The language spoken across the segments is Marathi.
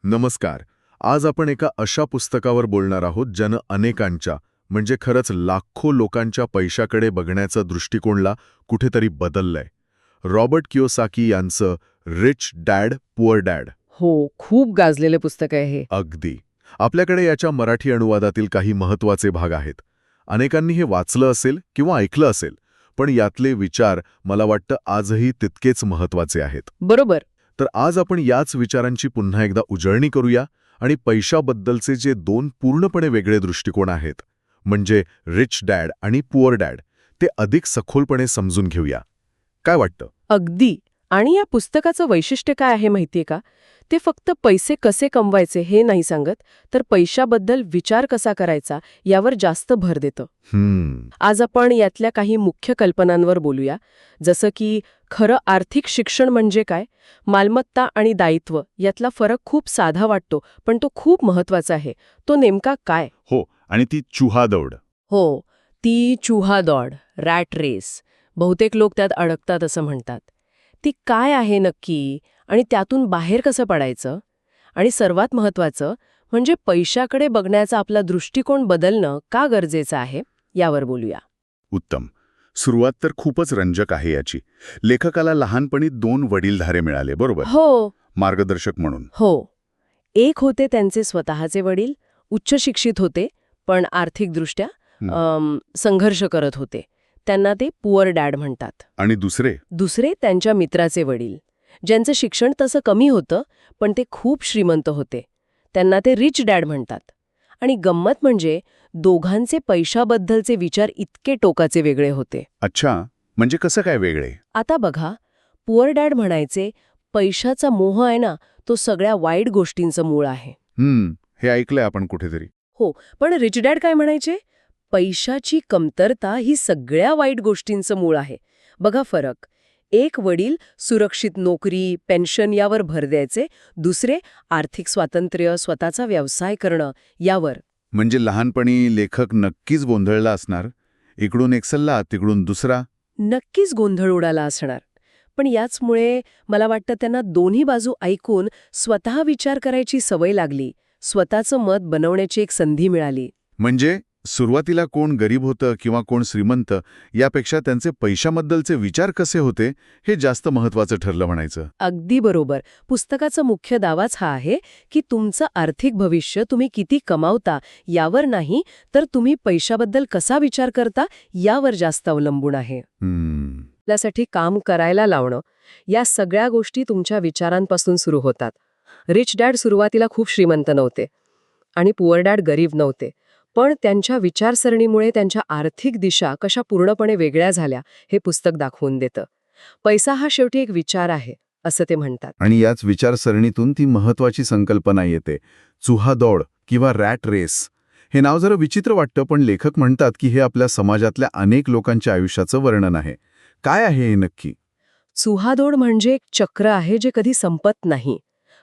नमस्कार. आज आपण एका अशा पुस्तकावर बोलणार आहोत ज्यानं अनेकांच्या म्हणजे खरंच लाखो लोकांच्या पैशाकडे बघण्याचा दृष्टिकोनला कुठेतरी बदललंय. रॉबर्ट कियोसाकी यांचं रिच डॅड पुअर डॅड. हो, खूप गाजलेलं पुस्तक आहे हे. अगदी. आपल्याकडे याच्या मराठी अनुवादातील काही महत्त्वाचे भाग आहेत. अनेकांनी हे वाचलं असेल किंवा ऐकलं असेल, पण यातले विचार मला वाटतं आजही तितकेच महत्त्वाचे आहेत. बरोबर. तर आज आपण याच विचारांची पुन्हा एकदा उजळणी करूया आणि पैशाबद्दलचे जे दोन पूर्णपणे वेगळे दृष्टिकोन आहेत, म्हणजे रिच डॅड आणि पुअर डॅड, ते अधिक सखोलपणे समजून घेऊया. काय वाटतं? अगदी. आणि या पुस्तकाचं वैशिष्ट्य काय आहे माहितीये का? ते फक्त पैसे कसे कमवायचे हे नाही सांगत, तर पैशाबद्दल विचार कसा करायचा यावर जास्त भर देतं. आज आपण यातल्या काही मुख्य कल्पनांवर बोलूया, जसं की खरं आर्थिक शिक्षण म्हणजे काय, मालमत्ता आणि दायित्व यातला फरक खूप साधा वाटतो, पण तो खूप महत्वाचा आहे. तो नेमका काय? हो, आणि ती चुहादौड. हो, ती चुहादौड, रॅट रेस. बहुतेक लोक त्यात अडकतात असं म्हणतात. ती काय आहे नक्की आणि त्यातून बाहेर कसं पडायचं? आणि सर्वात महत्त्वाचं म्हणजे पैशाकडे बघण्याचा आपला दृष्टिकोन बदलणं का गरजेचं आहे, यावर बोलूया. उत्तम. सुरुवात तर खूपच रंजक आहे याची. लेखकाला लहानपणी 2 वडीलधारे मिळाले, बरोबर? हो. मार्गदर्शक म्हणून. हो. एक होते त्यांचे स्वतःचे वडील, उच्च शिक्षित होते, पण आर्थिकदृष्ट्या संघर्ष करत होते. त्यांना ते पुअर डॅड म्हणतात. आणि दुसरे त्यांच्या मित्राचे वडील, ज्यांचं शिक्षण तसं कमी होतं, पण ते खूप श्रीमंत होते. त्यांना ते रिच डॅड म्हणतात. आणि गंमत म्हणजे दोघांचे पैशाबद्दलचे विचार इतके टोकाचे वेगळे होते. अच्छा, म्हणजे कसं काय वेगळे? आता बघा, पुअर डॅड म्हणायचे, पैशाचा मोह आहे ना, तो सगळ्या वाईट गोष्टींचं मूळ आहे. हे ऐकलंय आपण कुठेतरी. हो, पण रिच डॅड काय म्हणायचे? पैशाची कमतरता ही सगळ्या वाईट गोष्टींचं मूळ आहे. बघा फरक. एक वडील सुरक्षित नोकरी, पेन्शन यावर भर द्यायचे, दुसरे आर्थिक स्वातंत्र्य, स्वतःचा व्यवसाय करणं यावर. म्हणजे लहानपणी लेखक नक्कीच गोंधळला असणार. इकडून एक सल्ला, तिकडून दुसरा. नक्कीच गोंधळ उडाला असणार. पण याचमुळे मला वाटतं त्यांना दोन्ही बाजू ऐकून स्वतः विचार करायची सवय लागली, स्वतःचं मत बनवण्याची एक संधी मिळाली. म्हणजे सुरुवातीला कोण गरीब होतं किंवा कोण श्रीमंत, यापेक्षा त्यांचे पैशाबद्दलचे विचार कसे होते हे जास्त महत्त्वाचं ठरलं म्हणायचं. अगदी बरोबर. पुस्तकाचा मुख्य दावाच हा आहे की तुमचं आर्थिक भविष्य तुम्ही किती कमावता यावर नाही, तर तुम्ही पैशाबद्दल कसा विचार करता यावर जास्त अवलंबून आहे. त्यासाठी काम करायला लावणं, या सगळ्या गोष्टी तुमच्या विचारांपासून सुरू होतात. रिच डॅड सुरुवातीला खूप श्रीमंत नव्हते आणि पुअर डॅड गरीब नव्हते, पण त्यांच्या विचारसरणीमुळे त्यांच्या आर्थिक दिशा कशा पूर्णपणे वेगळ्या झाल्या हे पुस्तक दाखवून देतं. पैसा हा शेवटी एक विचार आहे, असं ते म्हणतात. आणि याच विचारसरणीतून ती महत्वाची संकल्पना येते, चुहादौड किंवा रॅट रेस. हे नाव जरा विचित्र वाटतं, पण लेखक म्हणतात की हे आपल्या समाजातल्या अनेक लोकांच्या आयुष्याचं वर्णन आहे. काय आहे हे नक्की? चुहादौड म्हणजे एक चक्र आहे जे कधी संपत नाही.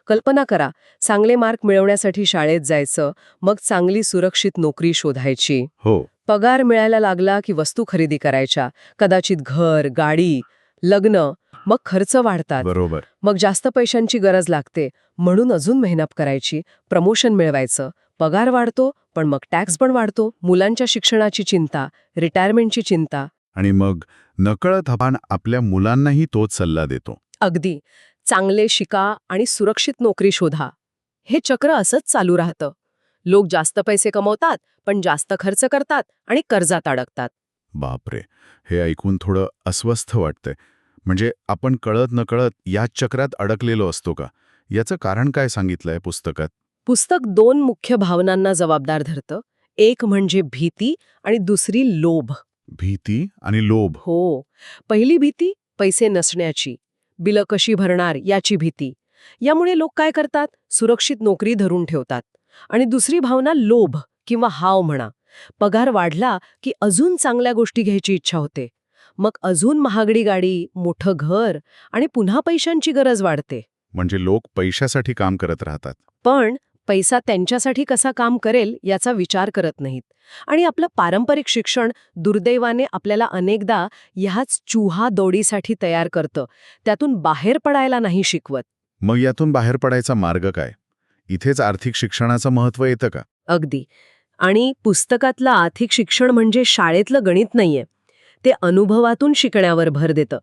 कल्पना करा, चांगले मार्क मिळवण्यासाठी शाळेत जायचं, मग चांगली सुरक्षित नोकरी शोधायची. हो. पगार मिळायला लागला की वस्तू खरेदी करायच्या, कदाचित घर, गाडी, लग्न, मग खर्च वाढतात. बरोबर. मग जास्त पैशांची गरज लागते, म्हणून अजून मेहनत करायची, प्रमोशन मिळवायचं, पगार वाढतो, पण मग टॅक्स पण वाढतो, मुलांच्या शिक्षणाची चिंता, रिटायरमेंटची चिंता. आणि मग नकळत आपण आपल्या मुलांनाही तोच सल्ला देतो. अगदी. चांगले शिका आणि सुरक्षित नोकरी शोधा. हे चक्र असंच चालू राहतं. लोक जास्त पैसे कमवतात, पण जास्त खर्च करतात आणि कर्जात अडकतात. बापरे, हे ऐकून थोडं अस्वस्थ वाटतंय. म्हणजे आपण कळत नकळत याच चक्रात अडकलेलो असतो का? याचं कारण काय सांगितलंय पुस्तकात? पुस्तक 2 मुख्य भावनांना जबाबदार धरतं. एक म्हणजे भीती आणि दुसरी लोभ. भीती आणि लोभ. हो. पहिली भीती पैसे नसण्याची, बिलं कशी भरणार याची भीती. यामुळे लोक काय करतात? सुरक्षित नोकरी धरून ठेवतात. आणि दुसरी भावना लोभ किंवा हाव म्हणा. पगार वाढला की अजून चांगल्या गोष्टी घ्यायची इच्छा होते. मग अजून महागडी गाडी, मोठं घर आणि पुन्हा पैशांची गरज वाढते. म्हणजे लोक पैशासाठी काम करत राहतात, पण पैसा त्यांच्यासाठी कसा काम करेल याचा विचार करत नाहीत. आणि आपलं पारंपरिक शिक्षण दुर्दैवाने आपल्याला अनेकदा ह्याच चुहादौडीसाठी तयार करतं, त्यातून बाहेर पडायला नाही शिकवत. मग यातून बाहेर पडायचा मार्ग काय? इथेच आर्थिक शिक्षणाचं महत्त्व येतं का? अगदी. आणि पुस्तकातलं आर्थिक शिक्षण म्हणजे शाळेतलं गणित नाहीये. ते अनुभवातून शिकण्यावर भर देतं.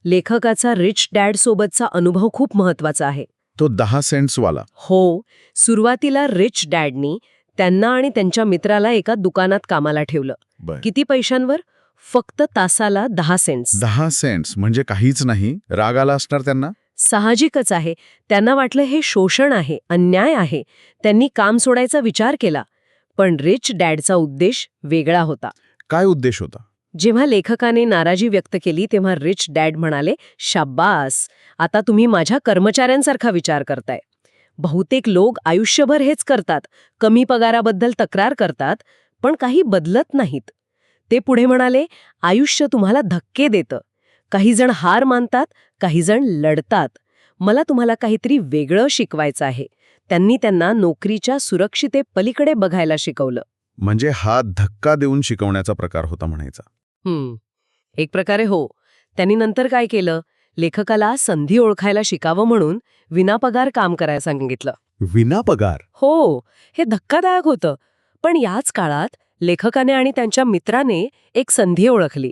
लेखकाचा रिच डॅड सोबतचा अनुभव खूप महत्वाचा आहे. तो 10 सेंट्सवाला. हो, सुरुवातीला रिच डॅडनी त्यांना आणि त्यांच्या मित्राला एका दुकानात कामाला ठेवलं. बर. किती पैशांवर? फक्त तासाला 10 सेंट्स. 10 सेंट्स म्हणजे काहीच नाही. राग आला असणार त्यांना? साहजिकच आहे. त्यांना वाटलं हे शोषण आहे, अन्याय आहे. त्यांनी काम सोडायचा विचार केला. पण रिच डॅडचा उद्देश वेगळा होता. काय उद्देश होता? जेव्हा लेखकाने नाराजी व्यक्त केली तेव्हा रिच डॅड म्हणाले, शाब्बास, आता तुम्ही माझ्या कर्मचाऱ्यांसारखा विचार करताय. बहुतेक लोक आयुष्यभर हेच करतात, कमी पगाराबद्दल तक्रार करतात, पण काही बदलत नाहीत. ते पुढे म्हणाले, आयुष्य तुम्हाला धक्के देतं. काही जण हार मानतात, काही जण लढतात. मला तुम्हाला काहीतरी वेगळं शिकवायचं आहे. त्यांनी त्यांना नोकरीच्या सुरक्षितेपलीकडे बघायला शिकवलं. म्हणजे हा धक्का देऊन शिकवण्याचा प्रकार होता म्हणायचा. एक प्रकारे हो. त्यांनी नंतर काय केलं? लेखकाला संधी ओळखायला शिकावं म्हणून विनापगार काम करायला सांगितलं. विना पगार? हो, हे धक्कादायक होतं. पण याच काळात लेखकाने आणि त्यांच्या मित्राने एक संधी ओळखली.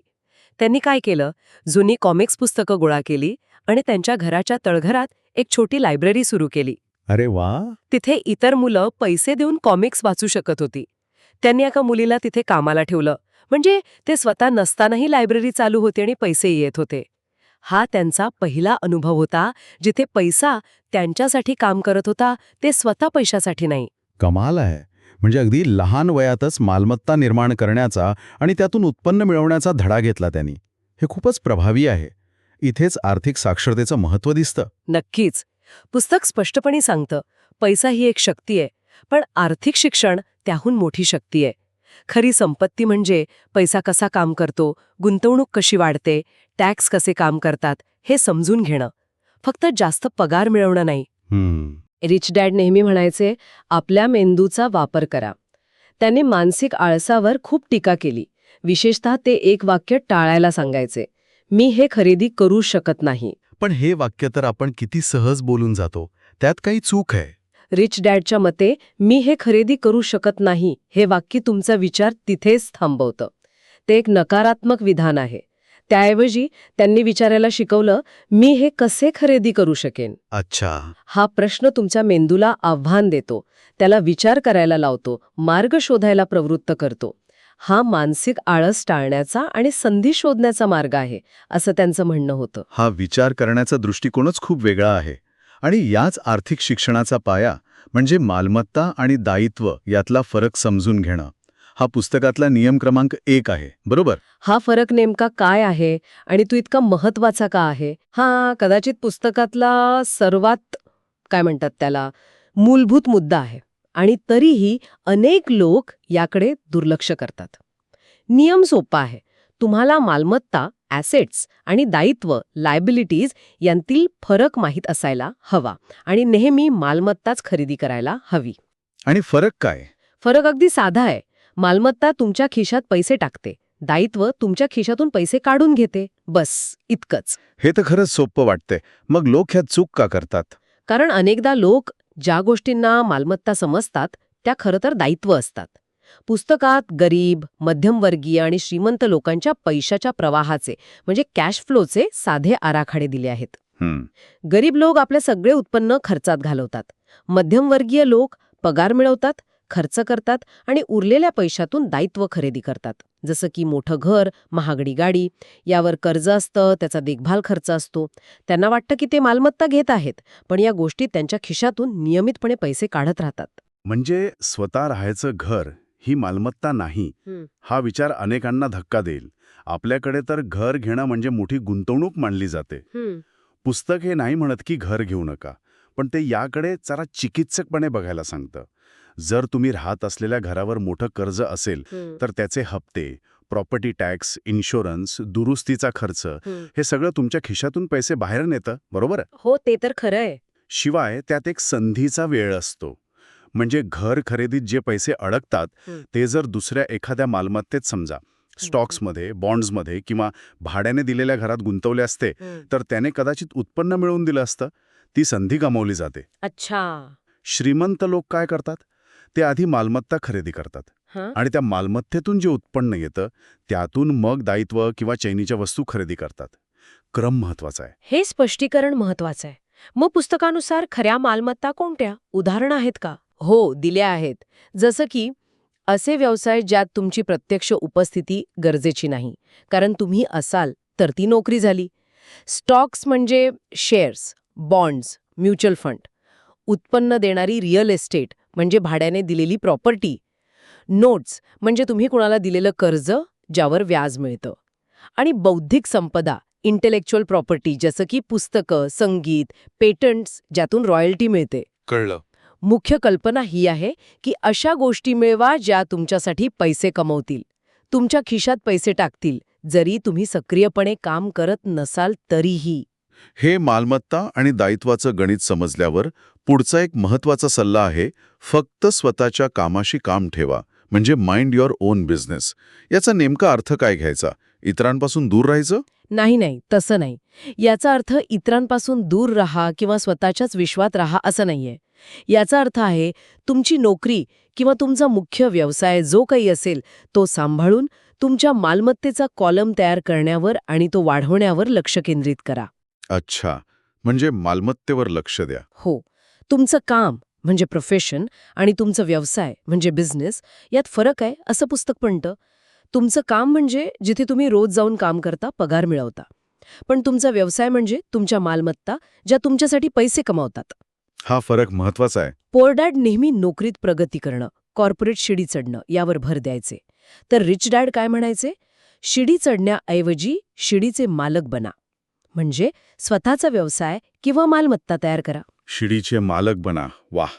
त्यांनी काय केलं? जुनी कॉमिक्स पुस्तकं गोळा केली आणि त्यांच्या घराच्या तळघरात एक छोटी लायब्ररी सुरू केली. अरे वा. तिथे इतर मुलं पैसे देऊन कॉमिक्स वाचू शकत होती. त्यांनी एका मुलीला तिथे कामाला ठेवलं. म्हणजे ते स्वतः नसतानाही लायब्ररी चालू होती आणि पैसे येत होते. हा त्यांचा पहिला अनुभव होता, जिथे पैसा त्यांच्यासाठी काम करत होता, ते स्वतः पैशासाठी नाही. कमाल आहे. म्हणजे अगदी लहान वयातच मालमत्ता निर्माण करण्याचा आणि त्यातून उत्पन्न मिळवण्याचा धडा घेतला त्यांनी. हे खूपच प्रभावी आहे. इथेच आर्थिक साक्षरतेचं महत्त्व दिसतं. नक्कीच. पुस्तक स्पष्टपणे सांगतं, पैसा ही एक शक्ती आहे, पण आर्थिक शिक्षण त्याहून मोठी शक्ती आहे. खरी संपत्ती म्हणजे पैसा कसा काम करतो, गुंतवणूक कशी वाढते, टॅक्स कसे काम करतात, हे समजून घेणं. फक्त जास्त पगार मिळवणं नाही. रिच डॅड नेहमी म्हणायचे, आपल्या मेंदूचा वापर करा. त्याने मानसिक आळसावर खूप टीका केली. विशेषतः ते एक वाक्य टाळायला सांगायचे, मी हे खरेदी करू शकत नाही. पण हे वाक्य तर आपण किती सहज बोलून जातो. त्यात काही चूक आहे. रिच डॅडच्या मते, मी हे खरेदी करू शकत नाही हे वाक्य तुमचा विचार तिथेच थांबवतं. ते एक नकारात्मक विधान आहे. त्याऐवजी त्यांनी विचारायला शिकवलं, मी हे कसे खरेदी करू शकेन? अच्छा. हा प्रश्न तुमच्या मेंदूला आव्हान देतो, त्याला विचार करायला लावतो, मार्ग शोधायला प्रवृत्त करतो. हा मानसिक आळस टाळण्याचा आणि संधी शोधण्याचा मार्ग आहे, असं त्यांचं म्हणणं होतं. हा विचार करण्याचा दृष्टिकोनच खूप वेगळा आहे. आणि याच आर्थिक शिक्षणाचा पाया म्हणजे मालमत्ता आणि दायित्व यातला फरक समजून घेणं. हा पुस्तकातला नियम क्रमांक 1 आहे, बरोबर? हा फरक नेमका काय आहे आणि तो इतका महत्वाचा का आहे? हा कदाचित पुस्तकातला सर्वात काय म्हणतात त्याला मूलभूत मुद्दा आहे. आणि तरीही अनेक लोक याकडे दुर्लक्ष करतात. नियम सोपा आहे. तुम्हाला मालमत्ता, ॲसेट्स आणि दायित्व, लायबिलिटीज यांतील फरक माहीत असायला हवा आणि नेहमी मालमत्ताच खरेदी करायला हवी. आणि फरक काय? फरक अगदी साधा आहे. मालमत्ता तुमच्या खिशात पैसे टाकते, दायित्व तुमच्या खिशातून पैसे काढून घेते. बस इतकंच. हे तर खरंच सोपं वाटतंय. मग लोक ह्यात चूक का करतात? कारण अनेकदा लोक ज्या गोष्टींना मालमत्ता समजतात त्या खरं तर दायित्व असतात. पुस्तकात गरीब, मध्यमवर्गीय आणि श्रीमंत लोकांच्या पैशाच्या प्रवाहाचे म्हणजे कॅश फ्लोचे साधे आराखडे दिले आहेत. गरीब लोक आपले सगळे उत्पन्न खर्चात घालवतात. मध्यमवर्गीय लोक पगार मिळवतात, खर्च करतात आणि उरलेल्या पैशातून दायित्व खरेदी करतात. जसं की मोठं घर, महागडी गाडी, यावर कर्ज असतं, त्याचा देखभाल खर्च असतो. त्यांना वाटतं की ते मालमत्ता घेत आहेत, पण या गोष्टी त्यांच्या खिशातून नियमितपणे पैसे काढत राहतात. म्हणजे स्वतः राहायचं घर ही मालमत्ता नाही, हा विचार अनेकांना धक्का देईल. आपल्याकडे तर घर घेणं म्हणजे मोठी गुंतवणूक मानली जाते. पुस्तक हे नाही म्हणत की घर घेऊ नका, पण ते याकडे जरा चिकित्सकपणे बघायला सांगतं. जर तुम्ही राहत असलेल्या घरावर मोठं कर्ज असेल तर त्याचे हप्ते, प्रॉपर्टी टॅक्स, इन्शुरन्स, दुरुस्तीचा खर्च हे सगळं तुमच्या खिशातून पैसे बाहेर नेतं, बरोबर? हो, ते तर खरं आहे. शिवाय त्यात एक संधीचा वेळ असतो. म्हणजे घर खरेदीत जे पैसे अडकतात ते जर दुसऱ्या एखाद्या मालमत्तेत, समजा स्टॉक्समध्ये, बॉन्ड्समध्ये किंवा भाड्याने दिलेल्या घरात गुंतवले असते तर त्याने कदाचित उत्पन्न मिळवून दिलं असतं. ती संधी गमावली जाते. अच्छा. श्रीमंत लोक काय करतात? ते आधी मालमत्ता खरेदी करतात हां, आणि त्या मालमत्तेतून जे उत्पन्न येतं त्यातून मग दायित्व किंवा चैनीच्या वस्तू खरेदी करतात. क्रम महत्वाचा आहे. हे स्पष्टीकरण महत्वाचं आहे. मग पुस्तकानुसार खऱ्या मालमत्ता कोणत्या? उदाहरणं आहेत का? हो, दिल्या आहेत. जसं की असे व्यवसाय ज्यात तुमची प्रत्यक्ष उपस्थिती गरजेची नाही, कारण तुम्ही असाल तर ती नोकरी झाली. स्टॉक्स म्हणजे शेअर्स, बॉन्ड्स, म्युच्युअल फंड. उत्पन्न देणारी रिअल एस्टेट म्हणजे भाड्याने दिलेली प्रॉपर्टी. नोट्स म्हणजे तुम्ही कुणाला दिलेलं कर्ज ज्यावर व्याज मिळतं. आणि बौद्धिक संपदा, इंटेलेक्च्युअल प्रॉपर्टी जसं की पुस्तकं, संगीत, पेटंट्स ज्यातून रॉयल्टी मिळते. कळलं. मुख्य कल्पना ही आहे की अशा गोष्टी मिळवा ज्या तुमच्यासाठी पैसे कमवतील, तुमच्या खिशात पैसे टाकतील, जरी तुम्ही सक्रियपणे काम करत नसाल तरीही. हे मालमत्ता आणि दायित्वाचं गणित समजल्यावर पुढचा एक महत्वाचा सल्ला आहे, फक्त स्वतःच्या कामाशी काम ठेवा, म्हणजे माइंड युअर ओन बिझनेस. याचा नेमका अर्थ काय घ्यायचा? इतरांपासून दूर राहायचं? नाही, तसं नाही. याचा अर्थ इतरांपासून दूर राहा किंवा स्वतःच्याच विश्वात राहा असं नाहीये. याचा अर्थ आहे तुमची नोकरी किंवा तुमचा मुख्य व्यवसाय जो काही असेल तो सांभाळून तुमच्या मालमत्तेचा कॉलम तयार करण्यावर आणि तो वाढवण्यावर लक्ष केंद्रित करा. अच्छा, म्हणजे मालमत्तेवर लक्ष द्या. हो, तुमचं काम म्हणजे प्रोफेशन आणि तुमचा व्यवसाय म्हणजे बिझनेस यात फरक आहे असं पुस्तक म्हणतं. तुमचं काम म्हणजे जिथे तुम्ही रोज जाऊन काम करता, पगार मिळवता. पण तुमचा व्यवसाय म्हणजे तुमच्या मालमत्ता ज्या तुमच्यासाठी पैसे कमावतात. हा फरक महत्वाचा आहे. पोअर डॅड नेहमी नोकरीत प्रगती करणं, कॉर्पोरेट शिडी चढणं यावर भर द्यायचे. तर रिच डॅड काय म्हणायचे? शिडी चढण्याऐवजी शिडीचे मालक बना. म्हणजे स्वतःचा व्यवसाय किंवा मालमत्ता तयार करा. शिडीचे मालक बना. वाह,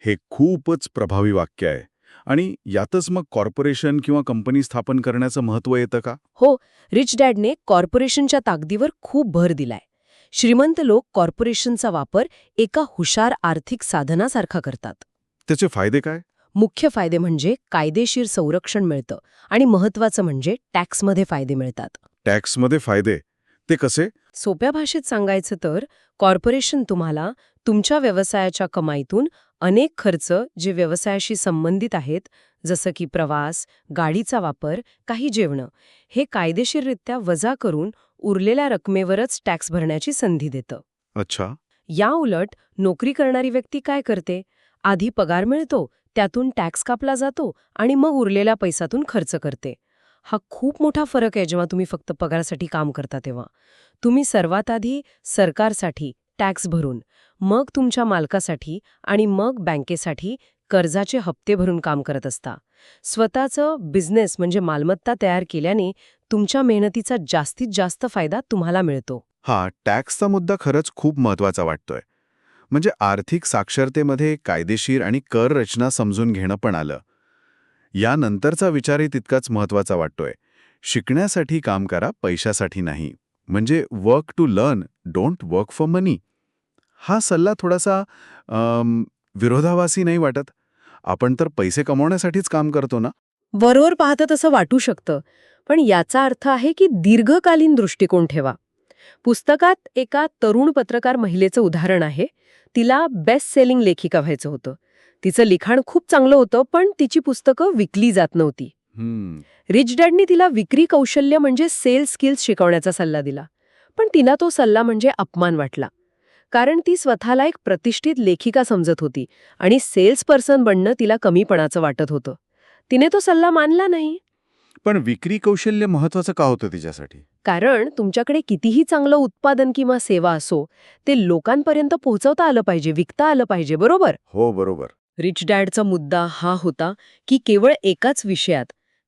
हे खूपच प्रभावी वाक्य आहे. आणि यातच मग कॉर्पोरेशन किंवा कंपनी स्थापन करण्याचं महत्त्व येतं का? हो, रिच डॅडने कॉर्पोरेशनच्या ताकदीवर खूप भर दिलाय. श्रीमंत लोक कॉर्पोरेशनचा वापर एका हुशार आर्थिक साधनासारखा करतात. त्याचे फायदे काय? मुख्य फायदे म्हणजे कायदेशीर संरक्षण मिळतं आणि महत्वाचं म्हणजे टॅक्समध्ये फायदे मिळतात. टॅक्समध्ये फायदे? ते कसे? सोप्या भाषेत सांगायचं तर कॉर्पोरेशन तुम्हाला तुमच्या व्यवसायाच्या कमाईतून अनेक खर्च जे व्यवसायाशी संबंधित आहेत, जसं की प्रवास, गाडीचा वापर, काही जेवणं, हे कायदेशीररित्या वजा करून उरलेल्या रकमेवरच टॅक्स भरण्याची संधी देतं. अच्छा. या उलट नोकरी करणारी व्यक्ती काय करते? आधी पगार मिळतो, त्यातून टॅक्स कापला जातो आणि मग उरलेल्या पैशातून खर्च करते. हा खूप मोठा फरक आहे जेव्हा तुम्ही फक्त पगारासाठी काम करता तेव्हा. तुम्ही सर्वात आधी सरकारसाठी टॅक्स भरून, मग तुमच्या मालकासाठी आणि मग बँकेसाठी कर्जाचे हप्ते भरून काम करत असता. स्वतःचं बिझनेस म्हणजे मालमत्ता तयार केल्याने तुमच्या मेहनतीचा जास्तीत जास्त फायदा तुम्हाला मिळतो. हा टॅक्सचा मुद्दा खरंच खूप महत्वाचा वाटतोय. म्हणजे आर्थिक साक्षरतेमध्ये कायदेशीर आणि कर रचना समजून घेणं पण आलं. यानंतरचा विचारही तितकाच महत्वाचा वाटतोय. शिकण्यासाठी काम करा, पैशासाठी नाही. म्हणजे work to learn, don't work for money. हा सल्ला थोडासा विरोधाभासी नाही वाटत? आपण तर पैसे कमवण्यासाठीच काम करतो ना? वरवर पाहतं तसं वाटू शकतं, पण याचा अर्थ आहे की दीर्घकालीन दृष्टिकोन ठेवा. पुस्तकात एका तरुण पत्रकार महिलेचं उदाहरण आहे. तिला बेस्ट सेलिंग लेखिका व्हायचं होतं. तिचं लिखाण खूप चांगलं होतं, पण तिची पुस्तकं विकली जात नव्हती. रिच डॅडनी तिला विक्री कौशल्य म्हणजे सेल्स स्किल्स शिकवण्याचा सल्ला दिला. पण तिला तो सल्ला म्हणजे अपमान वाटला. कारण ती स्वतःला एक प्रतिष्ठित लेखिका समजत होती आणि सेल्स पर्सन बनणं तिला कमीपणाचं वाटत होतं. तिने तो सल्ला मानला नाही. पण विक्री कौशल्य महत्वाचं का होतं तिच्यासाठी? कारण तुमच्याकडे कितीही चांगलं उत्पादन किंवा सेवा असो, ते लोकांपर्यंत पोहोचवता आलं पाहिजे, विकता आलं पाहिजे, बरोबर? हो, बरोबर. रिच डॅडचा मुद्दा हा होता की केवळ एकाच विषयात,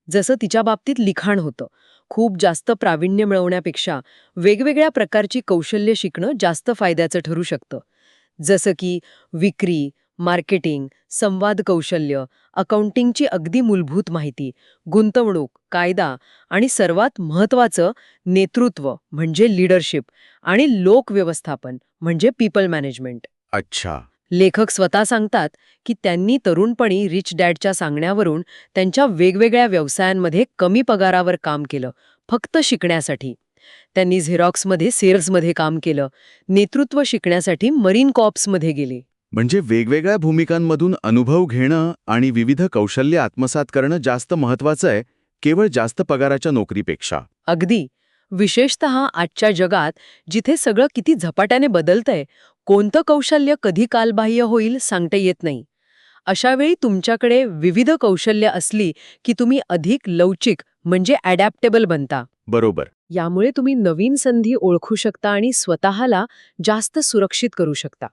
जसं तिच्या बाबतीत लिखाण होतं, खूप जास्त प्रावीण्य मिळवण्यापेक्षा वेगवेगळ्या प्रकारची कौशल्य शिकणं जास्त फायद्याचं ठरू शकतं. जसं की विक्री, मार्केटिंग, संवाद कौशल्य, अकाउंटिंगची अगदी मूलभूत माहिती, गुंतवणूक, कायदा आणि सर्वात महत्त्वाचं नेतृत्व म्हणजे लीडरशिप आणि लोक व्यवस्थापन म्हणजे पीपल मॅनेजमेंट. अच्छा. लेखक स्वतः सांगतात की त्यांनी तरुणपणी रिच डॅडच्या सांगण्यावरून त्यांच्या वेगवेगळ्या व्यवसायांमध्ये कमी पगारावर काम केलं, फक्त शिकण्यासाठी. त्यांनी झेरॉक्समध्ये सेल्समध्ये काम केलं, नेतृत्व शिकण्यासाठी मरीन कॉर्प्समध्ये गेले. म्हणजे वेगवेगळ्या भूमिकांमधून अनुभव घेणं आणि विविध कौशल्य आत्मसात करणं जास्त महत्वाचं आहे, केवळ जास्त पगाराच्या नोकरीपेक्षा. अगदी. विशेषतः आजच्या जगात जिथे सगळं किती झपाट्याने बदलतंय, कोणतं कौशल्य कधी कालबाह्य होईल सांगता येत नाही. अशावेळी तुमच्याकडे विविध कौशल्य असली की तुम्ही अधिक लवचिक म्हणजे अडॅप्टेबल बनता. बरोबर. यामुळे तुम्ही नवीन संधी ओळखू शकता आणि स्वतःला जास्त सुरक्षित करू शकता.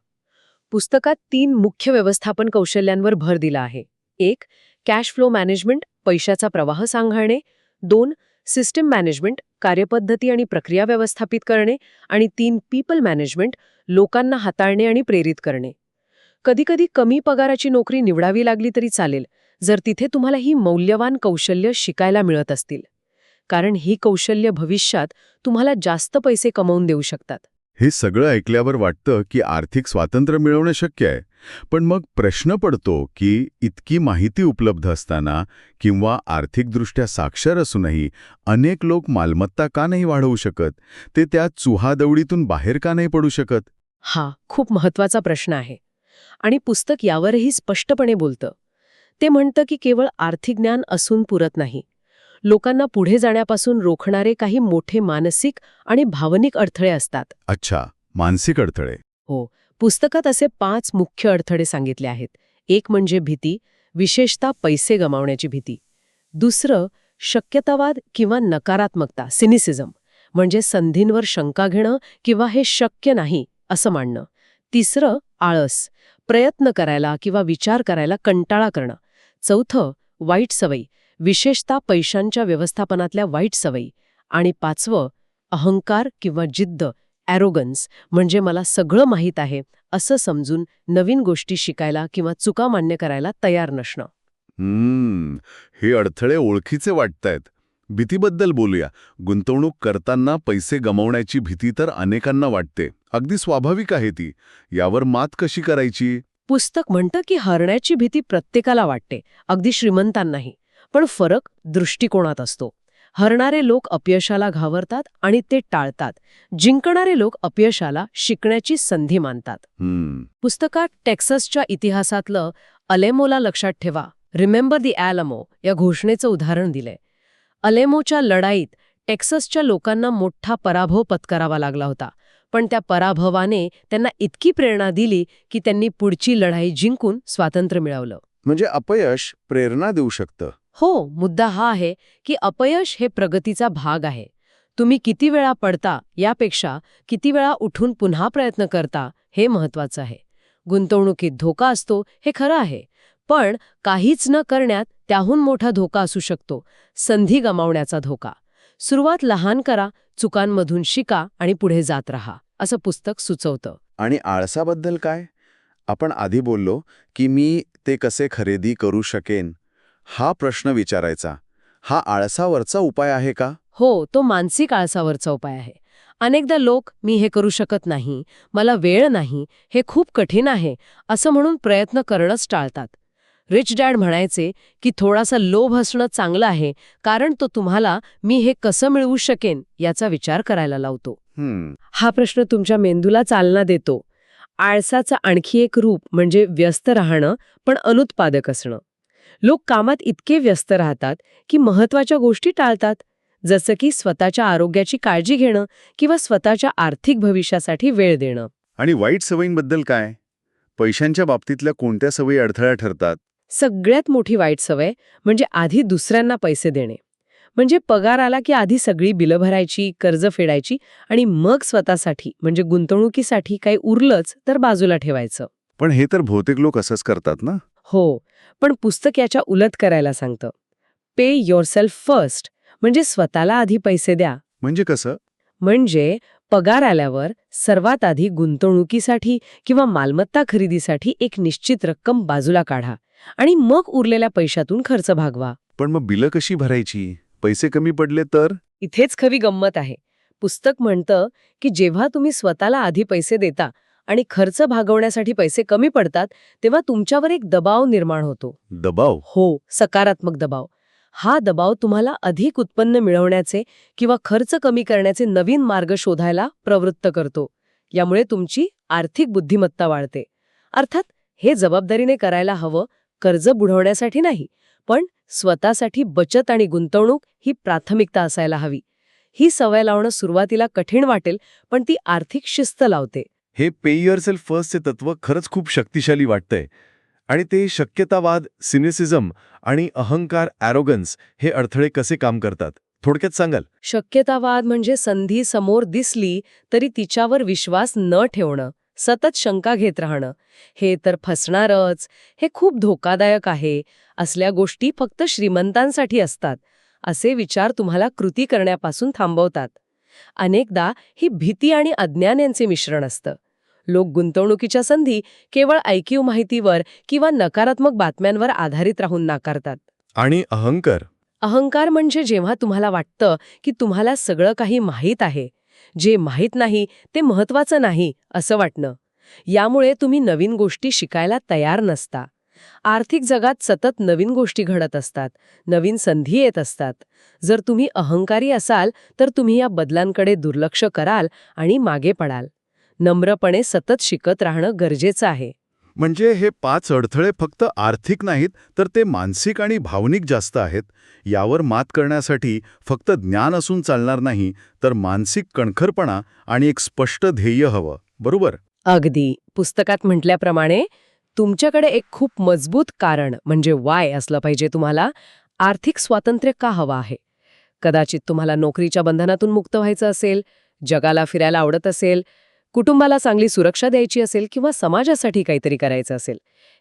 पुस्तकात 3 मुख्य व्यवस्थापन कौशल्यांवर भर दिला आहे. 1. कॅश फ्लो मॅनेजमेंट, पैशाचा प्रवाह सांभाळणे. 2. सिस्टम मॅनेजमेंट, कार्यपद्धती आणि प्रक्रिया व्यवस्थापित करणे. आणि 3. पीपल मॅनेजमेंट, लोकांना हाताळणे आणि प्रेरित करणे. कधीकधी कमी पगाराची नोकरी निवडावी लागली तरी चालेल, जर तिथे तुम्हाला ही मौल्यवान कौशल्य शिकायला मिळत असतील. कारण ही कौशल्य भविष्यात तुम्हाला जास्त पैसे कमवून देऊ शकतात. हे सगळं ऐकल्यावर वाटतं की आर्थिक स्वातंत्र्य मिळवणं शक्य आहे. पण मग प्रश्न पडतो की इतकी माहिती उपलब्ध असताना किंवा आर्थिकदृष्ट्या साक्षर असूनही अनेक लोक मालमत्ता का नाही वाढवू शकत? ते त्या चुहादौडीतून बाहेर का नाही पडू शकत? हा खूप महत्वाचा प्रश्न आहे. आणि पुस्तक यावरही स्पष्टपणे बोलतं. ते म्हणतं की केवळ आर्थिक ज्ञान असून पुरत नाही. लोकांना पुढे जाण्यापासून रोखणारे काही मोठे मानसिक आणि भावनिक अडथळे असतात. अच्छा, मानसिक अडथळे. हो, पुस्तकात असे 5 मुख्य अडथळे सांगितले आहेत. एक म्हणजे भीती, विशेषतः पैसे गमावण्याची भीती. दुसरं, शक्यतावाद किंवा नकारात्मकता, सिनिसिझम, म्हणजे संधींवर शंका घेणं किंवा हे शक्य नाही असं मानणं. तिसरं, आळस, प्रयत्न करायला किंवा विचार करायला कंटाळा करणं. चौथं, वाईट सवयी, विशेषतः पैशांच्या व्यवस्थापनातल्या वाईट सवयी. आणि 5वं, अहंकार किंवा जिद्द, ॲरोगन्स, म्हणजे मला सगळं माहीत आहे असं समजून नवीन गोष्टी शिकायला किंवा चुका मान्य करायला तयार नसणं. हे अडथळे ओळखीचे वाटतायत. भीतीबद्दल बोलूया. गुंतवणूक करताना पैसे गमावण्याची भीती तर अनेकांना वाटते. अगदी स्वाभाविक आहे ती. यावर मात कशी करायची? पुस्तक म्हणतं की हरण्याची भीती प्रत्येकाला वाटते, अगदी श्रीमंतांनाही. पण फरक दृष्टिकोनात असतो. हरणारे लोक अपयशाला घाबरतात आणि ते टाळतात. जिंकणारे लोक अपयशाला शिकण्याची संधी मानतात. पुस्तकात टेक्सासच्या इतिहासातलं अलेमोला लक्षात ठेवा, रिमेंबर दी ॲलमो या घोषणेचं उदाहरण दिलंय. अलेमोच्या लढाईत टेक्सासच्या लोकांना मोठा पराभव पत्करावा लागला होता. पण त्या पराभवाने त्यांना इतकी प्रेरणा दिली की त्यांनी पुढची लढाई जिंकून स्वातंत्र्य मिळवलं. म्हणजे अपयश प्रेरणा देऊ शकतं. हो, मुद्दा हा आहे की अपयश हे प्रगतीचा भाग आहे. तुम्ही किती वेळा पडता यापेक्षा किती वेळा उठून पुन्हा प्रयत्न करता हे महत्वाचं आहे. गुंतवणुकीत धोका असतो हे खरं आहे, पण काहीच न करण्यात त्याहून मोठा धोका असू शकतो, संधी गमावण्याचा धोका. सुरुवात लहान करा, चुकांमधून शिका आणि पुढे जात राहा, असं पुस्तक सुचवतं. आणि आळसाबद्दल काय? आपण आधी बोललो की मी ते कसे खरेदी करू शकेन, हा प्रश्न विचारायचा. हा आळसावरचा उपाय आहे का? हो, तो मानसिक आळसावरचा उपाय आहे. अनेकदा लोक मी हे करू शकत नाही, मला वेळ नाही, हे खूप कठीण आहे असं म्हणून प्रयत्न करणंच टाळतात. रिच डॅड म्हणायचे की थोडासा लोभ असणं चांगलं आहे, कारण तो तुम्हाला मी हे कसं मिळवू शकेन याचा विचार करायला लावतो. हा प्रश्न तुमच्या मेंदूला चालना देतो. आळसाचं आणखी एक रूप म्हणजे व्यस्त राहणं, पण अनुत्पादक असणं. लोक कामात इतके व्यस्त राहतात की महत्वाच्या गोष्टी टाळतात, जसं की स्वतःच्या आरोग्याची काळजी घेणं किंवा स्वतःच्या आर्थिक भविष्यासाठी वेळ देणं. आणि वाईट सवयींबद्दल काय? पैशांच्या बाबतीतल्या कोणत्या सवयी अडथळा ठरतात? सगळ्यात मोठी वाईट सवय म्हणजे आधी दुसऱ्यांना पैसे देणे. म्हणजे पगार आला की आधी सगळी बिलं भरायची, कर्ज फेडायची आणि मग स्वतःसाठी म्हणजे गुंतवणुकीसाठी काही उरलंच तर बाजूला ठेवायचं. पण हे तर बहुतेक लोक असंच करतात ना? हो, पण पुस्तक याच्या उलट करायला सांगतं. पे युअरसेल्फ फर्स्ट, म्हणजे स्वतःला आधी पैसे द्या. म्हणजे कसं? म्हणजे पगार आल्यावर सर्वात आधी गुंतवणुकीसाठी किंवा मालमत्ता खरेदीसाठी एक निश्चित रक्कम बाजूला काढा आणि मग उरलेल्या पैशातून खर्च भागवा. पण मग बिलं कशी भरायची? पैसे कमी पडले तर? इथेच खरी गंमत आहे. पुस्तक म्हणतं की जेव्हा तुम्ही स्वतःला आधी पैसे देता आणि खर्च भागवण्यासाठी पैसे कमी पडतात, तेव्हा तुमच्यावर एक दबाव निर्माण होतो. दबाव? हो, सकारात्मक दबाव. हा दबाव तुम्हाला अधिक उत्पन्न मिळवण्याचे किंवा खर्च कमी करण्याचे नवीन मार्ग शोधायला प्रवृत्त करतो. यामुळे तुमची आर्थिक बुद्धिमत्ता वाढते. अर्थात हे जबाबदारीने करायला हवं, कर्ज बुडवण्यासाठी नाही, पण स्वतःसाठी बचत आणि गुंतवणूक ही प्राथमिकता असायला हवी. ही सवय लावणं सुरुवातीला कठीण वाटेल, पण ती आर्थिक शिस्त लावते. हे पे युअरसेल्फ फर्स्टचे तत्व खरंच खूप शक्तिशाली वाटतंय. आणि ते शक्यतावाद, सिनिसिझम आणि अहंकार, ॲरोगन्स हे अडथळे कसे काम करतात थोडक्यात सांगाल? शक्यतावाद म्हणजे संधी समोर दिसली तरी तिच्यावर विश्वास न ठेवणं, सतत शंका घेत राहणं. हे तर फसणारच, हे खूप धोकादायक आहे, असल्या गोष्टी फक्त श्रीमंतांसाठी असतात, असे विचार तुम्हाला कृती करण्यापासून थांबवतात. अनेकदा ही भीती आणि अज्ञान यांचे मिश्रण असतं. लोक गुंतवणुकीच्या संधी केवळ ऐकीव माहितीवर किंवा नकारात्मक बातम्यांवर आधारित राहून नाकारतात. आणि अहंकार अहंकार म्हणजे जेव्हा तुम्हाला वाटतं की तुम्हाला सगळं काही माहीत आहे, जे माहीत नाही ते महत्वाचं नाही असं वाटणं. यामुळे तुम्ही नवीन गोष्टी शिकायला तयार नसता. आर्थिक जगात सतत नवीन गोष्टी घडत असतात, नवीन संधी येत असतात. जर तुम्ही अहंकारी असाल तर तुम्ही या बदलांकडे दुर्लक्ष कराल आणि मागे पडाल. नम्रपणे सतत शिकत राहणं गरजेचं आहे. म्हणजे हे 5 अडथळे फक्त आर्थिक नाहीत, तर ते मानसिक आणि भावनिक जास्त आहेत. यावर मात करण्यासाठी फक्त ज्ञान असून चालणार नाही, तर मानसिक कणखरपणा आणि एक स्पष्ट ध्येय हवं. बरोबर? अगदी. पुस्तकात म्हटल्याप्रमाणे तुमच्याकडे एक खूप मजबूत कारण म्हणजे वाय असलं पाहिजे तुम्हाला. आर्थिक स्वातंत्र्य का हवं आहे? कदाचित तुम्हाला नोकरीच्या बंधनातून मुक्त व्हायचं असेल, जगाला फिरायला आवडत असेल, कुटुंबाला चांगली सुरक्षा द्यायची असेल किंवा समाजासाठी काहीतरी करायचं असेल.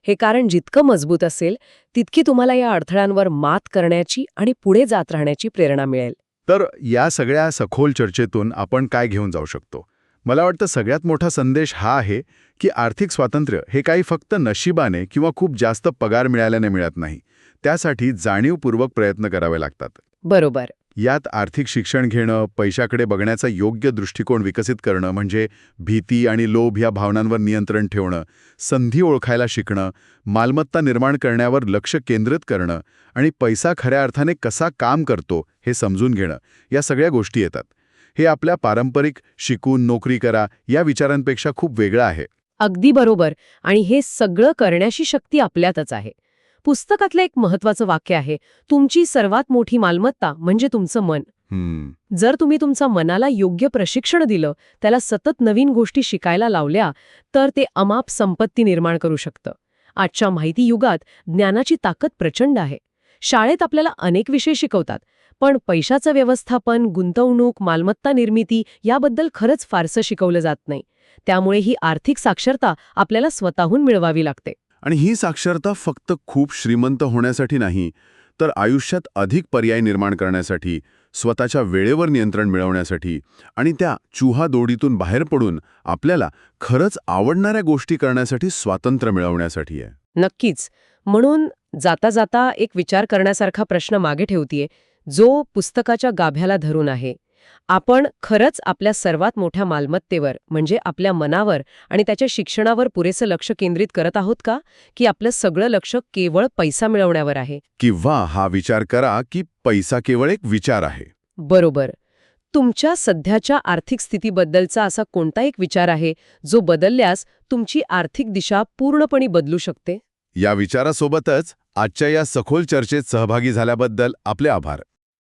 हे कारण जितकं मजबूत असेल, तितकी तुम्हाला या अडथळ्यांवर मात करण्याची आणि पुढे जात राहण्याची प्रेरणा मिळेल. तर या सगळ्या सखोल चर्चेतून आपण काय घेऊन जाऊ शकतो? मला वाटतं सगळ्यात मोठा संदेश हा आहे की आर्थिक स्वातंत्र्य हे काही फक्त नशिबाने किंवा खूप जास्त पगार मिळाल्याने मिळत नाही. त्यासाठी जाणीवपूर्वक प्रयत्न करावे लागतात. बरोबर. यात आर्थिक शिक्षण घेणं, पैशाकडे बघण्याचा योग्य दृष्टिकोन विकसित करणं म्हणजे भीती आणि लोभ या भावनांवर नियंत्रण ठेवणं, संधी ओळखायला शिकणं, मालमत्ता निर्माण करण्यावर लक्ष केंद्रित करणं आणि पैसा खऱ्या अर्थाने कसा काम करतो हे समजून घेणं, या सगळ्या गोष्टी येतात. हे आपल्या पारंपरिक शिकून नोकरी करा या विचारांपेक्षा खूप वेगळं आहे. अगदी बरोबर. आणि हे सगळं करण्याची शक्ती आपल्यातच आहे. पुस्तकातलं एक महत्वाचं वाक्य आहे, तुमची सर्वात मोठी मालमत्ता म्हणजे तुमचं मन. जर तुम्ही तुमच्या मनाला योग्य प्रशिक्षण दिलं, त्याला सतत नवीन गोष्टी शिकायला लावल्या, तर ते अमाप संपत्ती निर्माण करू शकतं. आजच्या माहिती युगात ज्ञानाची ताकद प्रचंड आहे. शाळेत आपल्याला अनेक विषय शिकवतात, पण पैशाचं व्यवस्थापन, गुंतवणूक, मालमत्ता निर्मिती याबद्दल खरंच फारसं शिकवलं जात नाही. त्यामुळे ही आर्थिक साक्षरता आपल्याला स्वतःहून मिळवावी लागते. आणि ही साक्षरता फक्त खूप श्रीमंत होण्यासाठी नाही, तर आयुष्यात अधिक पर्याय निर्माण करण्यासाठी, स्वतःच्या वेळेवर नियंत्रण मिळवण्यासाठी आणि त्या चुहादोडीतून बाहेर पडून आपल्याला खरंच आवडणाऱ्या गोष्टी करण्यासाठी स्वातंत्र्य मिळवण्यासाठी आहे. नक्कीच. म्हणून जाता जाता एक विचार करण्यासारखा प्रश्न मागे ठेवतीये, जो पुस्तकाच्या गाभ्याला धरून आहे. आपण खरंच आपल्या सर्वात मोठ्या मालमत्तेवर म्हणजे आपल्या मनावर आणि त्याच्या शिक्षणावर पुरेसं लक्ष केंद्रित करत आहोत का? की आपलं सगळं लक्ष केवळ पैसा मिळवण्यावर आहे? किंवा हा विचार करा की पैसा केवळ एक विचार आहे. बरोबर. तुमच्या सध्याच्या आर्थिक स्थितीबद्दलचा असा कोणता एक विचार आहे जो बदलल्यास तुमची आर्थिक दिशा पूर्णपणे बदलू शकते? या विचारासोबतच आजच्या या सखोल चर्चेत सहभागी झाल्याबद्दल आपले आभार.